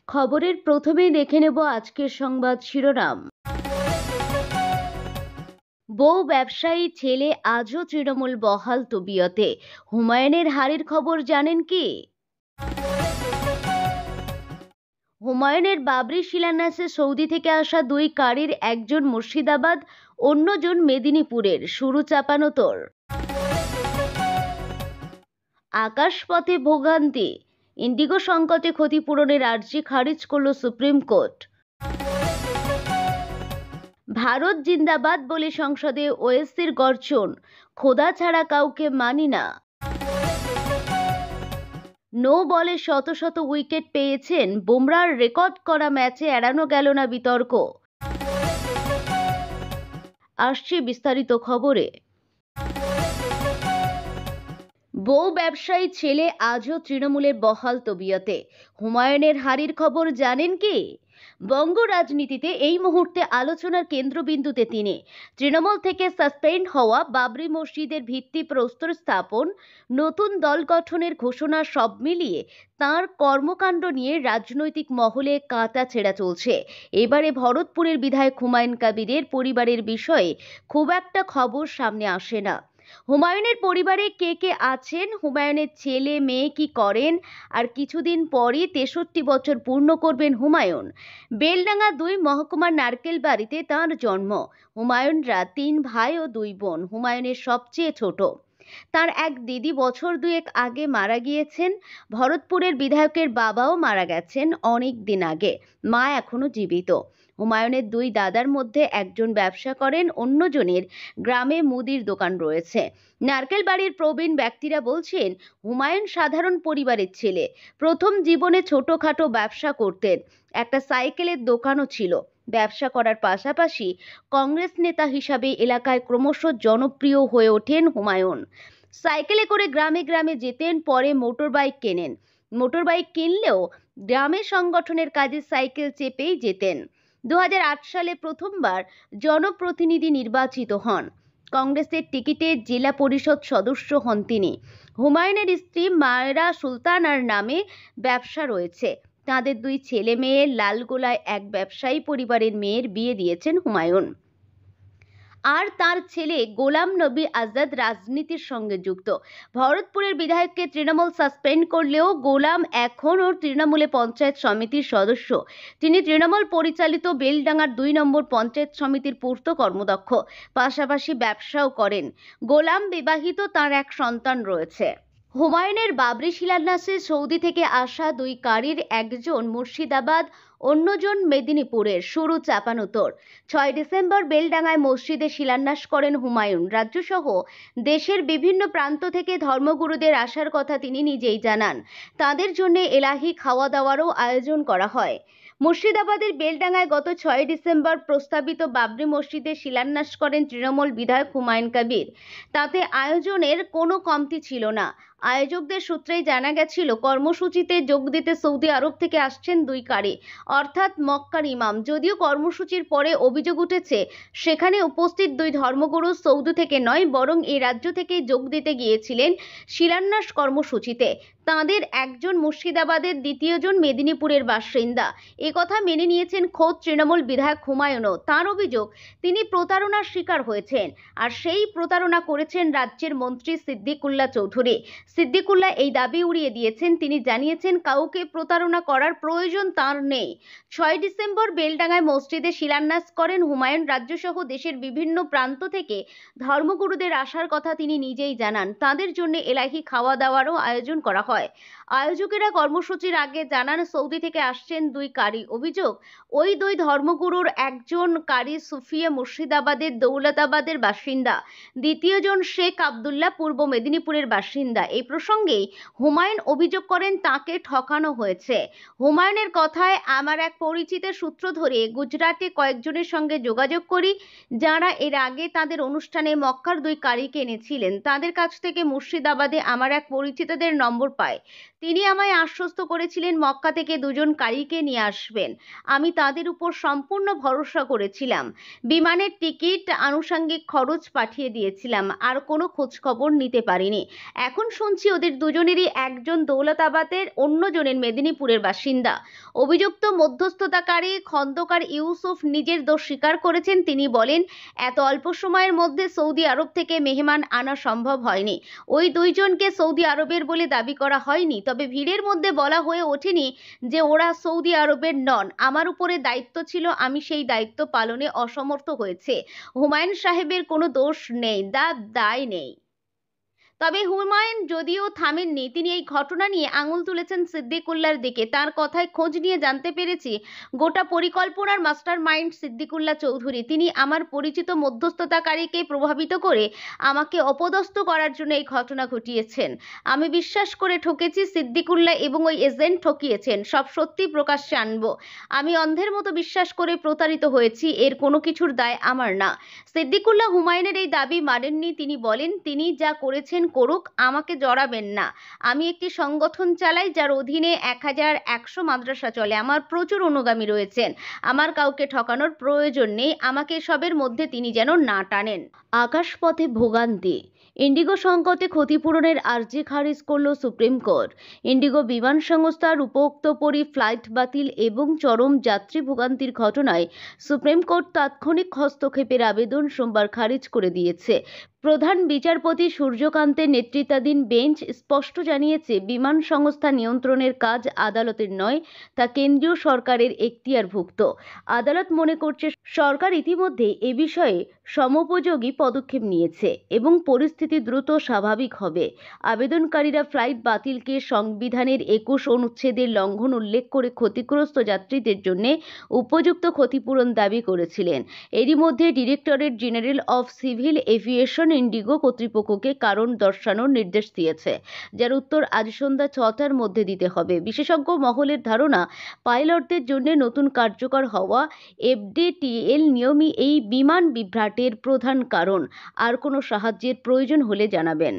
খবরের প্রথমেই দেখে নেব আজকের সংবাদ শিরোনাম। বউ ব্যবসায়ী ছেলে আজও তৃণমূল বহাল তবিয়তে। হুমায়ুনের হারের খবর জানেন কি? হুমায়ুনের বাবরি শিলান্যাসে সৌদি থেকে আসা দুই কারীর একজন মুর্শিদাবাদ, অন্যজন মেদিনীপুরের। শুরু চাপানো তোর। আকাশপথে ভোগান্তি, ইন্ডিগো সংকটে ক্ষতিপূরণের আর্জি খারিজ করল সুপ্রিম কোর্ট। ভারত জিন্দাবাদ বলে সংসদে ওয়েসির গর্জন, খোদা ছাড়া কাউকে মানি না। নো বলে শত শত উইকেট পেয়েছেন বুমরার, রেকর্ড করা ম্যাচে এড়ানো গেল না বিতর্ক। আসছে বিস্তারিত খবরে। বউ ব্যবসায়ী ছেলে আজও তৃণমূলের বহাল তবিয়তে। হুমায়ুনের হারির খবর জানেন কি? বঙ্গ রাজনীতিতে এই মুহূর্তে আলোচনার কেন্দ্রবিন্দুতে তিনি। তৃণমূল থেকে সাসপেন্ড হওয়া বাবরি মসজিদের ভিত্তিপ্রস্তর স্থাপন, নতুন দল গঠনের ঘোষণা, সব মিলিয়ে তাঁর কর্মকাণ্ড নিয়ে রাজনৈতিক মহলে কাঁটা ছেঁড়া চলছে। এবারে ভরতপুরের বিধায়ক হুমায়ুন কবিরের পরিবারের বিষয়ে খুব একটা খবর সামনে আসে না। হুমায়ুনের পরিবারে কে কে আছেন, হুমায়ুনের ছেলে মেয়ে কি করেন, আর কিছুদিন পরই 63 বছর পূর্ণ করবেন হুমায়ুন। বেলডাঙ্গা 2 মহকুমার নারকেল বাড়িতে তাঁর জন্ম। হুমায়ুনরা 3 ভাই ও 2 বোন। হুমায়ুনের সবচেয়ে ছোট। তার এক দিদি বছর দুয়েক আগে মারা গিয়েছেন। ভরতপুরের বিধায়কের বাবাও মারা গেছেন অনেক দিন আগে। মা এখনো জীবিত। হুমায়ুনের 2 দাদার মধ্যে একজন ব্যবসা করেন, অন্যজনের গ্রামে মুদির দোকান রয়েছে। নারকেল বাড়ির প্রবীণ ব্যক্তিরা বলছেন, হুমায়ুন সাধারণ পরিবারের ছেলে। প্রথম জীবনে ছোটখাটো ব্যবসা করতেন, একটা সাইকেলের দোকানও ছিল। ব্যবসা করার পাশাপাশি কংগ্রেস নেতা হিসাবে এলাকায় ক্রমশ জনপ্রিয় হয়ে ওঠেন হুমায়ুন। সাইকেলে করে গ্রামে গ্রামে যেতেন, পরে মোটরবাইক কেনেন। মোটরবাইক কিনলেও গ্রামে সংগঠনের কাজে সাইকেল চেপেই যেতেন। 2008 সালে প্রথমবার জনপ্রতিনিধি নির্বাচিত হন। কংগ্রেসের টিকিটে জেলা পরিষদ সদস্য হন তিনি। হুমায়ুনের স্ত্রী মায়রা সুলতানার নামে ব্যবসা রয়েছে। তাদের 2 ছেলে মেয়ে। লালগোলায় এক ব্যবসায়ী পরিবারের মেয়ের বিয়ে দিয়েছেন হুমায়ুন। আর তার ছেলে গোলাম নবী আজাদ রাজনীতির সঙ্গে যুক্ত। ভরতপুরের বিধায়ককে তৃণমূল সাসপেন্ড করলেও গোলাম এখনও তৃণমূলে পঞ্চায়েত সমিতির সদস্য। তিনি তৃণমূল পরিচালিত বেলডাঙ্গার 2 নম্বর পঞ্চায়েত সমিতির পূর্ত কর্মদক্ষ। পাশাপাশি ব্যবসাও করেন। গোলাম বিবাহিত, তার এক সন্তান রয়েছে। হুমায়ুনের বাবরি শিলান্যাসে সৌদি থেকে আসা 2 কারীর একজন মুর্শিদাবাদ, অন্যজন মেদিনীপুরের। শুরু চাপানো তোর। 6 ডিসেম্বর বেলডাঙ্গায় মসজিদে শিলান্যাস করেন হুমায়ুন। রাজ্যসহ দেশের বিভিন্ন প্রান্ত থেকে ধর্মগুরুদের আসার কথা তিনি নিজেই জানান। তাদের জন্য এলাহি খাওয়া দাওয়ারও আয়োজন করা হয়। মুর্শিদাবাদের বেলডাঙ্গায় গত 6 ডিসেম্বর প্রস্তাবিত বাবরি মসজিদে শিলান্যাস করেন তৃণমূল বিধায়ক হুমায়ুন কবির। তাতে আয়োজনের কোনো কমতি ছিল না। আয়োজকদের সূত্রেই জানা গেছিল, কর্মসূচিতে যোগ দিতে সৌদি আরব থেকে আসছেন 2 কারী, অর্থাৎ মক্কার ইমাম। যদিও কর্মসূচির পরে অভিযোগ উঠেছে, সেখানে উপস্থিত 2 ধর্মগুরু সৌদি থেকে নয়, বরং এই রাজ্য থেকেই যোগ দিতে গিয়েছিলেন শিলান্যাস কর্মসূচিতে। তাঁদের একজন মুর্শিদাবাদের, দ্বিতীয়জন মেদিনীপুরের বাসিন্দা। একথা মেনে নিয়েছেন খোদ তৃণমূল বিধায়ক হুমায়ুনও। তাঁর অভিযোগ, তিনি প্রতারণার শিকার হয়েছেন, আর সেই প্রতারণা করেছেন রাজ্যের মন্ত্রী সিদ্দিকুল্লাহ চৌধুরী। সিদ্দিকুল্লাহ এই দাবি উড়িয়ে দিয়েছেন। তিনি জানিয়েছেন, কাউকে প্রতারণা করার প্রয়োজন তাঁর নেই। 6 ডিসেম্বর বেলডাঙ্গায় মসজিদে শিলান্যাস করেন হুমায়ুন। রাজ্যসহ দেশের বিভিন্ন প্রান্ত থেকে ধর্মগুরুদের আসার কথা তিনি নিজেই জানান। তাদের জন্য এলাহি খাওয়া দাওয়ারও আয়োজন করা হয়। আয়োজকেরা কর্মসূচির আগে জানান, সৌদি থেকে আসছেন 2 কারী। অভিযোগ, ওই 2 ধর্মগুরুর একজন কারী সুফিয়া মুর্শিদাবাদের দৌলতাবাদের বাসিন্দা, দ্বিতীয়জন শেখ আবদুল্লাহ পূর্ব মেদিনীপুরের বাসিন্দা। এই প্রসঙ্গেই হুমায়ুন অভিযোগ করেন, তাকে ঠকানো হয়েছে। হুমায়ুনের কথায়, আমার এক পরিচিতের সূত্র ধরে গুজরাটে কয়েকজনের সঙ্গে যোগাযোগ করি, যারা এর আগে তাদের অনুষ্ঠানে মক্কার 2 কারীকে এনেছিলেন। তাদের কাছ থেকে মুর্শিদাবাদে আমার এক পরিচিতদের নম্বর পায়। তিনি আমায় আশ্বস্ত করেছিলেন মক্কা থেকে 2 জন কারীকে নিয়ে আসবেন। আমি তাদের উপর সম্পূর্ণ ভরসা করেছিলাম। বিমানের টিকিট, আনুষঙ্গিক খরচ পাঠিয়ে দিয়েছিলাম, আর কোনো খোঁজ খবর নিতে পারিনি। এখন শুনছি শুনছি ওদের দুজনেরই একজন দৌলতাবাদের, অন্যজনের মেদিনীপুরের বাসিন্দা। অভিযুক্ত মধ্যস্থতাকারী খন্দকার ইউসুফ নিজের দোষ স্বীকার করেছেন। তিনি বলেন, এত অল্প সময়ের মধ্যে সৌদি আরব থেকে মেহমান আনা সম্ভব হয়নি। ওই দুইজনকে সৌদি আরবের বলে দাবি করা হয়নি, তবে ভিড়ের মধ্যে বলা হয়ে ওঠেনি যে ওরা সৌদি আরবের নন। আমার উপরে দায়িত্ব ছিল, আমি সেই দায়িত্ব পালনে অসমর্থ হয়েছে। হুমায়ুন সাহেবের কোনো দোষ নেই, দায় নেই। তবে হুমায়ুন যদিও থামেননি, তিনি এই ঘটনা নিয়ে আঙুল তুলেছেন সিদ্দিকুল্লার দিকে। তার কথায় খোঁজ নিয়ে জানতে পেরেছি, গোটা পরিকল্পনার মাস্টার মাইন্ড সিদ্দিকুল্লাহ চৌধুরী। তিনি আমার পরিচিত মধ্যস্থতাকারীকে প্রভাবিত করে আমাকে অপদস্থ করার জন্য এই ঘটনা ঘটিয়েছেন। আমি বিশ্বাস করে ঠকেছি, সিদ্দিকুল্লাহ এবং ওই এজেন্ট ঠকিয়েছেন। সব সত্যি প্রকাশ্যে আনবো। আমি অন্ধের মতো বিশ্বাস করে প্রতারিত হয়েছি, এর কোনো কিছুর দায় আমার না। সিদ্দিকুল্লাহ হুমায়ুনের এই দাবি মানেননি। তিনি বলেন, তিনি যা করেছেন করুক, আমাকে জড়াবেন না। আমি একটি সংগঠন চালাই যার অধীনে 1100 মাদ্রাসা চলে। আমার প্রচুর অনুগামী রয়েছেন। আমার কাউকে ঠকানোর প্রয়োজন নেই। আমাকে সবের মধ্যে তিনি যেন না টানেন। আকাশপথে ভোগান্তি। ইন্ডিগো সংকটে ক্ষতিপূরণের আর্জি খারিজ করল সুপ্রিম কোর্ট। ইন্ডিগো বিমান সংস্থার উপোক্তপরি ফ্লাইট বাতিল এবং চরম যাত্রী ভোগান্তির ঘটনায় সুপ্রিম কোর্ট তাৎক্ষণিক হস্তক্ষেপের আবেদন সোমবার খারিজ করে দিয়েছে। প্রধান বিচারপতি সূর্যকান্তের নেতৃত্বাধীন বেঞ্চ স্পষ্ট জানিয়েছে, বিমান সংস্থা নিয়ন্ত্রণের কাজ আদালতের নয়, তা কেন্দ্রীয় সরকারের এখতিয়ারভুক্ত। আদালত মনে করছে, সরকার ইতিমধ্যে এ বিষয়ে সমোপযোগী পদক্ষেপ নিয়েছে এবং পরিস্থিতি দ্রুত স্বাভাবিক হবে। আবেদনকারীরা ফ্লাইট বাতিলকে সংবিধানের 21 অনুচ্ছেদের লঙ্ঘন উল্লেখ করে ক্ষতিগ্রস্ত যাত্রীদের জন্য উপযুক্ত ক্ষতিপূরণ দাবি করেছিলেন। এরই মধ্যে directorate general of civil aviation Indigo কর্তৃপক্ষকে কারণ দর্শানোর নির্দেশ দিয়েছে, যার উত্তর আজ সন্ধ্যা 6টার মধ্যে দিতে হবে। বিশেষজ্ঞ মহলের ধারণা, পাইলটদের জন্য নতুন কার্যকর হওয়া এফডিটিএল নিয়মই এই বিমান বিভ্রাটের প্রধান কারণ। আর কোনো সাহায্যের প্রয়োজন হলে জানাবেন।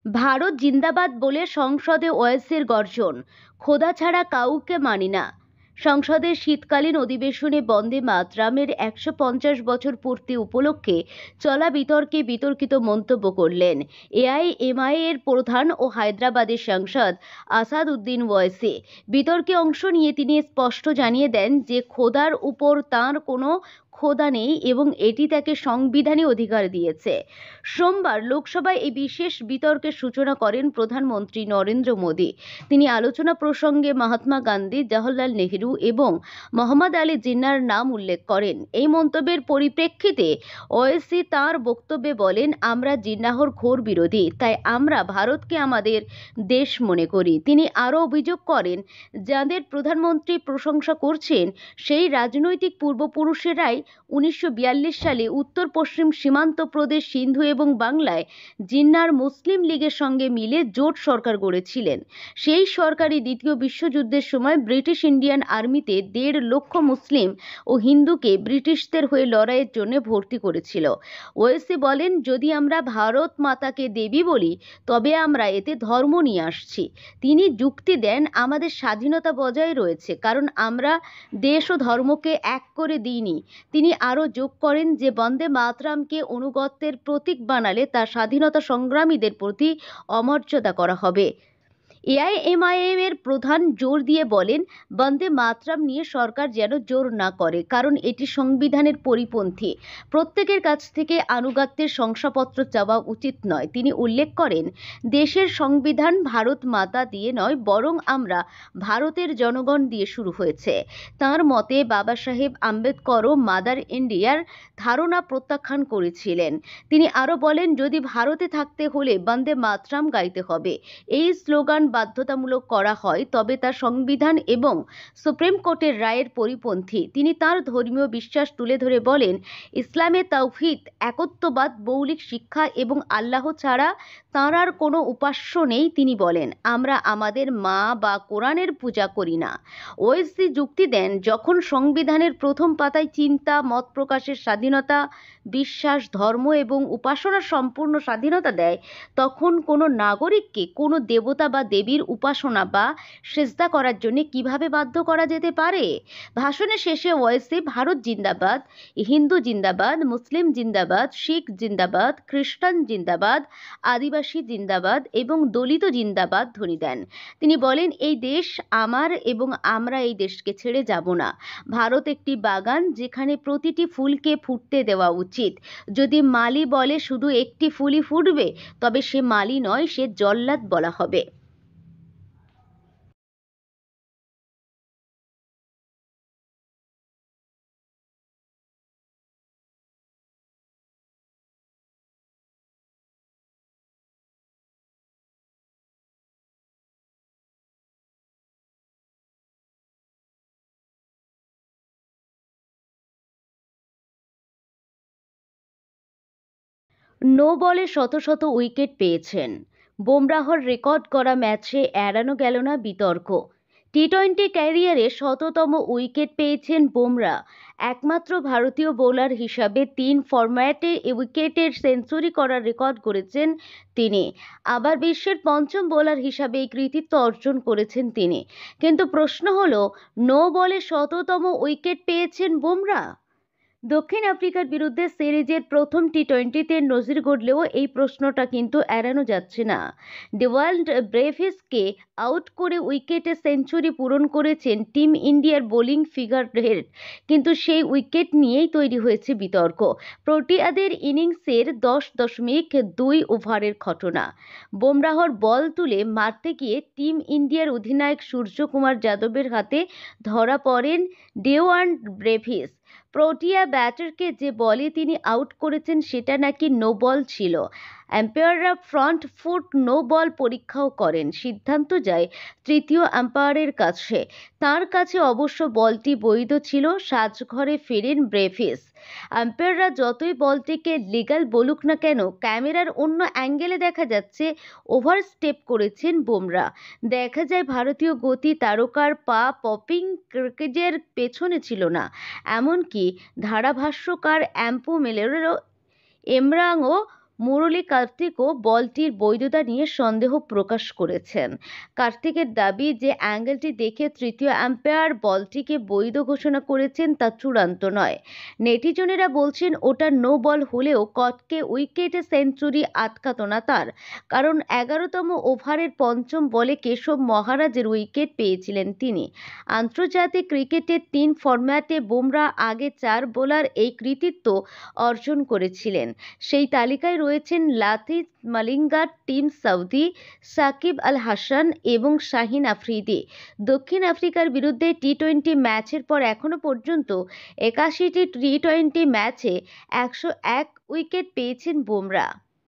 ভারত জিন্দাবাদ বলে সংসদে ওয়েসির গর্জন। খোদা ছাড়া কাউকে মানি না। সংসদের শীতকালীন অধিবেশনে বন্দে মাতরমের 150 বছর পূর্তি উপলক্ষে চলা বিতর্কে বিতর্কিত মন্তব্য করলেন এআইএমআইএম এর প্রধান ও হায়দ্রাবাদের সাংসদ আসাদ উদ্দিন ওয়াইসি। বিতর্কে অংশ নিয়ে তিনি স্পষ্ট জানিয়ে দেন যে খোদার উপর তাঁর কোনো খোদা নেই এবং এটি তাকে সংবিধানে অধিকার দিয়েছে। সোমবার লোকসভায় এই বিশেষ বিতর্কের সূচনা করেন প্রধানমন্ত্রী নরেন্দ্র মোদী। তিনি আলোচনা প্রসঙ্গে মহাত্মা গান্ধী, জওহরলাল নেহরু এবং মোহাম্মদ আলী জিন্নাহর নাম উল্লেখ করেন। এই মন্তব্যের পরিপ্রেক্ষিতে ওয়েসি তাঁর বক্তব্যে বলেন, আমরা জিন্নাহর ঘোর বিরোধী, তাই আমরা ভারতকে আমাদের দেশ মনে করি। তিনি আরও অভিযোগ করেন, যাঁদের প্রধানমন্ত্রী প্রশংসা করছেন সেই রাজনৈতিক পূর্বপুরুষেরাই 1942 সালে উত্তর পশ্চিম সীমান্ত প্রদেশ সিন্ধু এবং বাংলায় জিন্নাহর মুসলিম লীগের সঙ্গে মিলে জোট সরকার গড়েছিলেন। সেই সরকারই দ্বিতীয় বিশ্বযুদ্ধের সময় ব্রিটিশ ইন্ডিয়ান আর্মিতে 1.5 লক্ষ মুসলিম ও হিন্দুকে ব্রিটিশদের হয়ে লড়াইয়ের জন্য ভর্তি করেছিল। ওয়েসি বলেন, যদি আমরা ভারত মাতাকে দেবী বলি, তবে আমরা এতে ধর্ম নিয়ে আসছি। তিনি যুক্তি দেন, আমাদের স্বাধীনতা বজায় রয়েছে, কারণ আমরা দেশ ও ধর্মকে এক করে দিইনি। তিনি আরও যোগ করেন যে বন্দে মাতরমকে অনুগত্যের প্রতীক বানালে তা স্বাধীনতা সংগ্রামীদের প্রতি অমর্যাদা করা হবে। এআইএমআইএম এর প্রধান জোর দিয়ে বলেন, বন্দে মাতরম নিয়ে সরকার যেন জোর না করে, কারণ এটি সংবিধানের পরিপন্থী। প্রত্যেকের কাছ থেকে আনুগত্যের শংসাপত্র চাওয়া উচিত নয়। তিনি উল্লেখ করেন, দেশের সংবিধান ভারত মাতা দিয়ে নয়, বরং আমরা ভারতের জনগণ দিয়ে শুরু হয়েছে। তাঁর মতে বাবা সাহেব আম্বেদকরও মাদার ইন্ডিয়ার ধারণা প্রত্যাখ্যান করেছিলেন। তিনি আরও বলেন, যদি ভারতে থাকতে হলে বন্দে মাতরম গাইতে হবে। এই স্লোগান বাধ্যতামূলক করা হয়, তবে তা সংবিধান এবং সুপ্রিম কোর্টের রায়ের পরিপন্থী। তিনি তাঁর ধর্মীয় বিশ্বাস তুলে ধরে বলেন, ইসলামে তাওহীদ, একত্ববাদ, মৌলিক শিক্ষা এবং আল্লাহ ছাড়া তাঁর আর কোনো উপাস্য নেই। তিনি বলেন, আমরা আমাদের মা বা কোরআনের পূজা করি না। ওয়েসি যুক্তি দেন, যখন সংবিধানের প্রথম পাতায় চিন্তা, মত প্রকাশের স্বাধীনতা, বিশ্বাস, ধর্ম এবং উপাসনার সম্পূর্ণ স্বাধীনতা দেয়, তখন কোনো নাগরিককে কোনো দেবতা বা দেবী দেবীর উপাসনা বা সেজদা করার জন্য কিভাবে বাধ্য করা যেতে পারে? ভাষণের শেষে ওয়েসি ভারত জিন্দাবাদ, হিন্দু জিন্দাবাদ, মুসলিম জিন্দাবাদ, শিখ জিন্দাবাদ, খ্রিস্টান জিন্দাবাদ, আদিবাসী জিন্দাবাদ এবং দলিত জিন্দাবাদ ধ্বনি দেন। তিনি বলেন, এই দেশ আমার এবং আমরা এই দেশকে ছেড়ে যাব না। ভারত একটি বাগান, যেখানে প্রতিটি ফুলকে ফুটতে দেওয়া উচিত। যদি মালি বলে শুধু একটি ফুলই ফুটবে, তবে সে মালি নয়, সে জল্লাদ বলা হবে। নো বলে শত শত উইকেট পেয়েছেন বুমরাহর রেকর্ড করা ম্যাচে এড়ানো গেল না বিতর্ক। টি-20 ক্যারিয়ারে শততম উইকেট পেয়েছেন বুমরা। একমাত্র ভারতীয় বোলার হিসাবে 3 ফরম্যাটে উইকেটের সেঞ্চুরি করার রেকর্ড করেছেন তিনি। আবার বিশ্বের পঞ্চম বোলার হিসাবে এই কৃতিত্ব অর্জন করেছেন তিনি। কিন্তু প্রশ্ন হলো, নো বলে শততম উইকেট পেয়েছেন বুমরা। দক্ষিণ আফ্রিকার বিরুদ্ধে সিরিজের প্রথম টি-20তে নজির গড়লেও এই প্রশ্নটা কিন্তু এড়ানো যাচ্ছে না। ডেওয়াল্ড ব্রেভিসকে আউট করে উইকেটে সেঞ্চুরি পূরণ করেছেন টিম ইন্ডিয়ার বোলিং ফিগার হেড, কিন্তু সেই উইকেট নিয়েই তৈরি হয়েছে বিতর্ক। প্রোটিয়াদের ইনিংসের 10.2 ওভারের ঘটনা। বুমরাহর বল তুলে মারতে গিয়ে টিম ইন্ডিয়ার অধিনায়ক সূর্যকুমার যাদবের হাতে ধরা পড়েন ডেওয়াল্ড ব্রেভিস। প্রোটিয়া ব্যাটারকে যে বলে তিনি আউট করেছেন সেটা নাকি নো বল ছিল। আম্পায়াররা ফ্রন্ট ফুট নো বল পরীক্ষাও করেন। সিদ্ধান্ত যায় তৃতীয় আম্পায়ারের কাছে। তার কাছে অবশ্য বলটি বৈধ ছিল। সাজঘরে ফেরেন ব্রেভিস। আম্পায়াররা যতই বলটিকে লিগ্যাল বলুক না কেন, ক্যামেরার অন্য অ্যাঙ্গেলে দেখা যাচ্ছে ওভারস্টেপ করেছেন বুমরা। দেখা যায় ভারতীয় গতি তারকার পা পপিং ক্রিকেটের পেছনে ছিল না। এমনকি ধারাভাষ্যকার অ্যাম্পু মেলেরও এমরাং ও মুরলী কার্তিকও বলটির বৈধতা নিয়ে সন্দেহ প্রকাশ করেছেন। কার্তিকের দাবি যে অ্যাঙ্গেলটি দেখে তৃতীয় আম্পায়ার বলটিকে বৈধ ঘোষণা করেছেন তা চূড়ান্ত নয়। নেটিজনেরা বলছেন ওটা নো বল হলেও কটকে উইকেটে সেঞ্চুরি আটকাতো না তার, কারণ 11তম ওভারের পঞ্চম বলে কেশব মহারাজের উইকেট পেয়েছিলেন তিনি। আন্তর্জাতিক ক্রিকেটের 3 ফরম্যাটে বুমরা আগে 4 বোলার এই কৃতিত্ব অর্জন করেছিলেন। সেই তালিকায় রয়েছেন লাথিত মালিঙ্গা, টিম সাউদি, সাকিব আল হাসান এবং শাহিন আফ্রিদি। দক্ষিণ আফ্রিকার বিরুদ্ধে টি-20 ম্যাচের পর এখনও পর্যন্ত 81টি টি-20 ম্যাচে 101 উইকেট পেয়েছেন বুমরা।